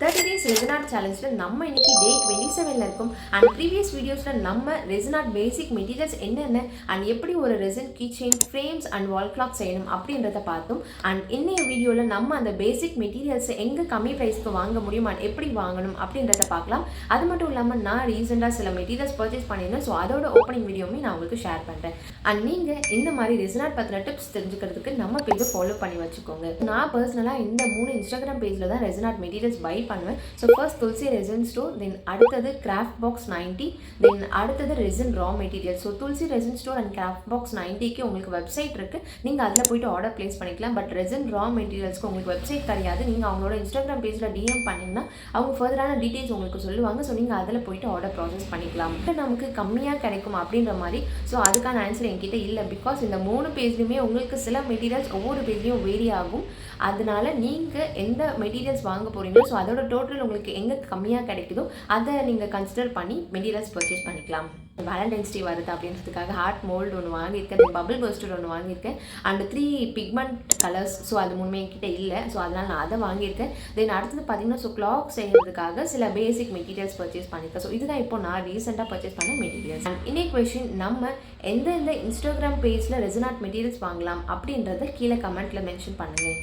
30 days resin art challenge நம்ம இன்னைக்கு டே 27ல இருக்கும் and previous videosல நம்ம resin art basic materials என்னென்ன and எப்படி ஒரு resin keychain frames and wall clock செய்யணும் அப்படின்றத பார்த்தோம். and இன்னைய வீடியோல நம்ம அந்த basic materials எங்க கம்மி பிரைஸ்க்கு வாங்க முடியும் and எப்படி வாங்கணும் அப்படின்றத பார்க்கலாம். அது மட்டும் இல்லாம நான் ரீசெண்டா சில மெட்டீரியல்ஸ் பர்ச்சேஸ் பண்ணியிருந்தேன். ஸோ அதோட ஓப்பனிங் வீடியோமே நான் உங்களுக்கு ஷேர் பண்றேன். and நீங்க இந்த மாதிரி resin art பத்தின டிப்ஸ் தெரிஞ்சுக்கிறதுக்கு நம்ம பேஜை ஃபாலோ பண்ணி வச்சுக்கோங்க. நான் பர்சனலா இந்த 3 இன்ஸ்டாகிராம் பேஜ்ல தான் resin art மெட்டீரியல்ஸ் பை பண்ணுவேன். So first Tulsi resin store, then அடுத்தது கிராஃப்ட் பாக்ஸ் 90, தென் அடுத்தது resin raw material. So Tulsi resin store and craft box 90க்கு உங்களுக்கு வெப்சைட் இருக்குது, நீங்கள் அதில் போய்ட்டு ஆர்டர் ப்ளேஸ் பண்ணிக்கலாம். பட் ரெசின் ரா மெட்டீரியல்ஸ்க்கு உங்களுக்கு வெப்சைட் கிடையாது. நீங்கள் அவங்களோட இன்ஸ்டாகிராம் பேஜில் டிஎம் பண்ணிங்கன்னா அவங்க ஃபர்தரான டீட்டெயில்ஸ் உங்களுக்கு சொல்லுவாங்க. ஸோ நீங்கள் அதில் போய்ட்டு ஆர்டர் ப்ராசஸ் பண்ணிக்கலாம். நமக்கு கம்மியாக கிடைக்கும் அப்படின்ற மாதிரி. ஸோ அதுக்கான ஆன்சர் என்கிட்ட இல்லை. பிகாஸ் இந்த 3 பேஜ்லையுமே உங்களுக்கு சில மெட்டீரியல்ஸ் ஒவ்வொரு பேஜ்லையும் வேரி ஆகும். அதனால நீங்கள் எந்த மெட்டீரியல்ஸ் வாங்க போகிறீங்களோ ஸோ அதோட டோட்டல் உங்களுக்கு எங்கே கம்மியாக கிடைக்குதோ அதை நீங்கள் கன்சிடர் பண்ணி மெட்டீரியல்ஸ் பர்ச்சேஸ் பண்ணிக்கலாம். வேலண்டைன்ஸ் டே வருது அப்படின்றதுக்காக ஹார்ட் மோல்டு ஒன்று வாங்கியிருக்கேன், பபிள் பர்ஸ்டர் ஒன்று வாங்கியிருக்கேன், அண்ட் 3 பிக்மெண்ட் கலர்ஸ். ஸோ அது முன்னே என்கிட்ட இல்லை. ஸோ அதனால் நான் அதை வாங்கியிருக்கேன். தென் அடுத்தது பார்த்தீங்கன்னா ஸோ கிளாக் செய்கிறதுக்காக சில பேசிக் மெட்டீரியல்ஸ் பர்ச்சேஸ் பண்ணியிருக்கேன். ஸோ இதுதான் இப்போ நான் ரீசெண்டாக பர்ச்சேஸ் பண்ண மெட்டீரியல்ஸ். அண்ட் இன்னைக்கு கொஷின், நம்ம எந்தெந்த இன்ஸ்டாகிராம் பேஜில் ரெசின் ஆர்ட் மெட்டீரியல்ஸ் வாங்கலாம் அப்படின்றத கீழே கமெண்ட்டில் மென்ஷன் பண்ணுங்கள்.